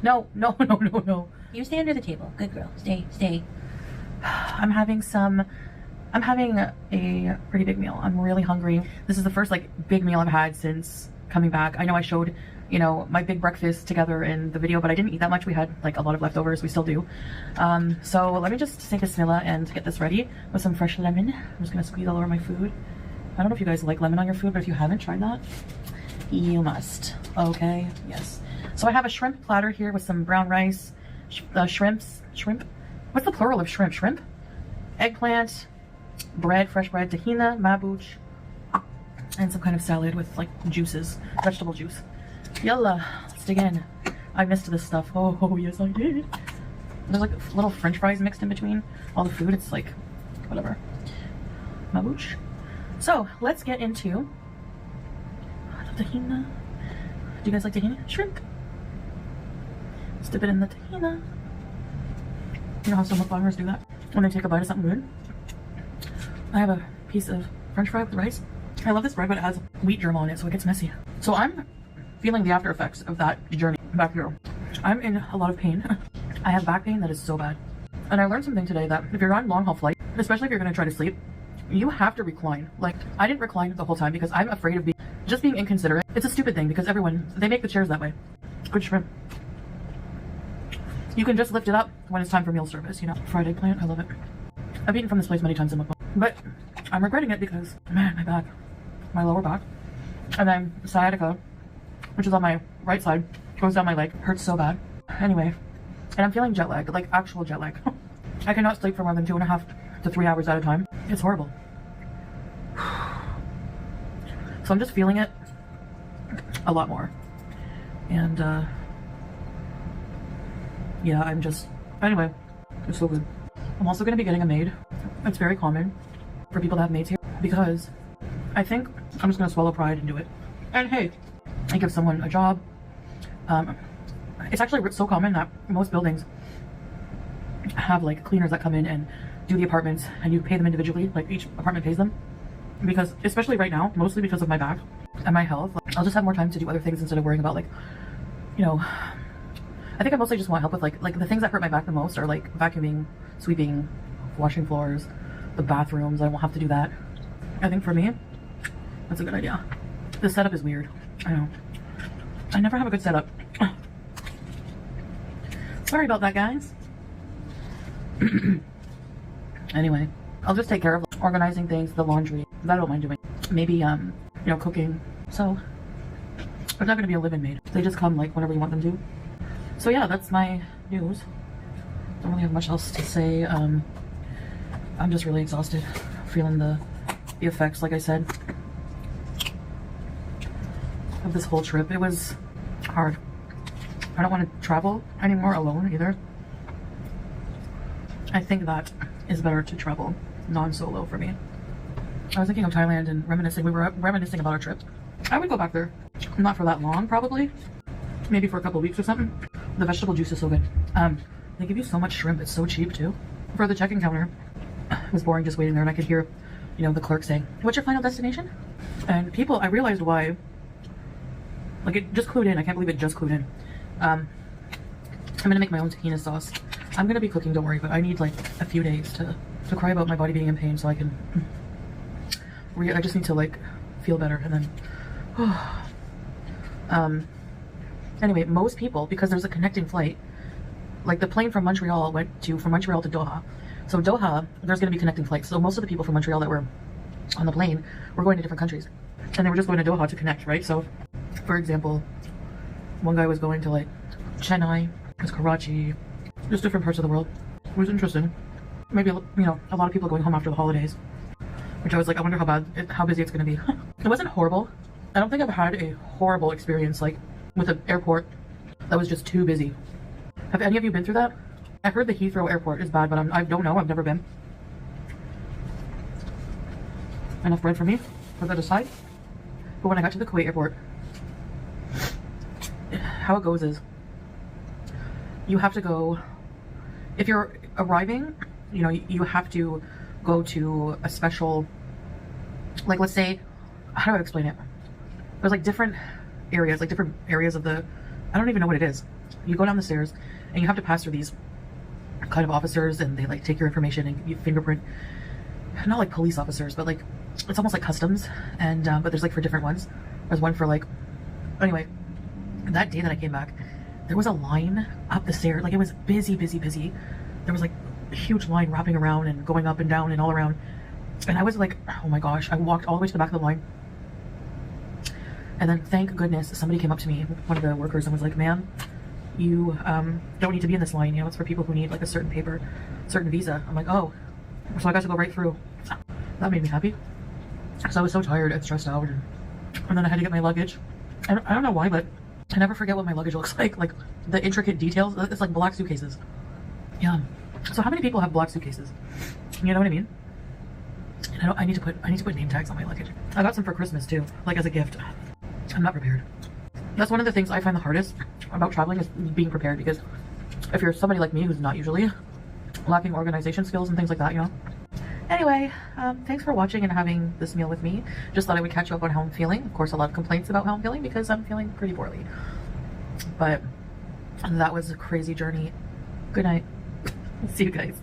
No, no, no, no, no. You stay under the table. Good girl. Stay, stay. I'm having a pretty big meal. I'm really hungry. This is the first like big meal I've had since coming back. I know I showed, you know, my big breakfast together in the video, but I didn't eat that much. We had like a lot of leftovers. We still do. So let me just take a bismillah and get this ready with some fresh lemon. I'm just gonna squeeze all over my food. I don't know if you guys like lemon on your food, but if you haven't tried that, you must. Okay, yes. So I have a shrimp platter here with some brown rice, shrimp. What's the plural of shrimp? Shrimp? Eggplant, bread, fresh bread, tahina, mabuch, and some kind of salad with like juices, vegetable juice. Yalla, let's dig in. I missed this stuff. Oh yes I did. There's like little french fries mixed in between all the food. It's like, whatever. Mabuch. So let's get into the tahina. Do you guys like tahina? Shrimp. Let's dip it in the tahina. You know how some mukbangers do that? When they take a bite of something good. I have a piece of french fry with rice. I love this bread, but it has wheat germ on it, so it gets messy. So I'm feeling the after effects of that journey back here. I'm in a lot of pain. I have back pain that is so bad. And I learned something today that if you're on long haul flight, especially if you're gonna try to sleep, you have to recline. Like, I didn't recline the whole time because I'm afraid of being inconsiderate. It's a stupid thing because they make the chairs that way. Good shrimp. You can just lift it up when it's time for meal service, you know. Fried eggplant, I love it. I've eaten from this place many times in mukbang, but I'm regretting it because, man, my back, my lower back, and then sciatica, which is on my right side, goes down my leg, hurts so bad. Anyway, and I'm feeling jet lag, like actual jet lag. I cannot sleep for more than 2.5 to 3 hours at a time. It's horrible. So I'm just feeling it a lot more. And, yeah, anyway, it's so good. I'm also going to be getting a maid. It's very common for people to have maids here because I think I'm just going to swallow pride and do it. And hey, I give someone a job. It's actually so common that most buildings have like cleaners that come in and do the apartments and you pay them individually, like each apartment pays them. Because, especially right now, mostly because of my back and my health, like, I'll just have more time to do other things instead of worrying about like, you know, I think I mostly just want help with like the things that hurt my back the most are like vacuuming, sweeping, washing floors, the bathrooms. I won't have to do that. I think for me, that's a good idea. The setup is weird. I know. I never have a good setup. Sorry about that, guys. Anyway, I'll just take care of organizing things, the laundry. That I don't mind doing. Maybe, you know, cooking. So, there's not going to be a live-in maid. They just come like whenever you want them to. So yeah, that's my news. Don't really have much else to say. I'm just really exhausted, feeling the effects, like I said, of this whole trip. It was hard. I don't want to travel anymore alone either. I think that is better to travel non-solo for me. I was thinking of Thailand and reminiscing. We were reminiscing about our trip. I would go back there. Not for that long, probably. Maybe for a couple of weeks or something. The vegetable juice is so good. They give you so much shrimp. It's so cheap too. For the check-in counter, it was boring just waiting there, and I could hear, you know, the clerk saying, "What's your final destination?" And people, I realized why. Like, it just clued in. I can't believe it just clued in. I'm gonna make my own tahina sauce. I'm gonna be cooking, don't worry, but I need like a few days to cry about my body being in pain so I can I just need to like feel better and then anyway, most people, because there's a connecting flight, like the plane from Montreal from Montreal to Doha. So Doha, there's going to be connecting flights. So most of the people from Montreal that were on the plane were going to different countries, and they were just going to Doha to connect, right? So, for example, one guy was going to like Chennai, there's Karachi, just different parts of the world. It was interesting. Maybe, you know, a lot of people going home after the holidays, which I was like, I wonder how busy it's going to be. It wasn't horrible. I don't think I've had a horrible experience like with an airport that was just too busy. Have any of you been through that? I've heard the Heathrow airport is bad, but I don't know. I've never been. Enough bread for me. Put that aside. But when I got to the Kuwait airport, how it goes is you have to go, if you're arriving, you know, you have to go to a special, like, let's say, how do I explain it? There's like different areas of the, I don't even know what it is. You go down the stairs and you have to pass through these kind of officers, and they like take your information and you fingerprint. Not like police officers, but like it's almost like customs. And but there's like for different ones. There's one for like, anyway, that day that I came back, there was a line up the stairs. Like it was busy. There was like a huge line wrapping around and going up and down and all around. And I was like, oh my gosh, I walked all the way to the back of the line. And then thank goodness somebody came up to me, one of the workers, and was like, ma'am, you don't need to be in this line. You know, it's for people who need like a certain paper, certain visa. I'm like, oh, so I got to go right through. That made me happy. So I was so tired and stressed out. And then I had to get my luggage. And I don't know why, but I never forget what my luggage looks like the intricate details. It's like black suitcases. Yeah. So how many people have black suitcases? You know what I mean? And I need to put name tags on my luggage. I got some for Christmas too, like as a gift. I'm not prepared. That's one of the things I find the hardest about traveling is being prepared, because if you're somebody like me who's not usually lacking organization skills and things like that, you know. Anyway, thanks for watching and having this meal with me. Just thought I would catch you up on how I'm feeling. Of course, a lot of complaints about how I'm feeling because I'm feeling pretty poorly. But that was a crazy journey. Good night. See you guys.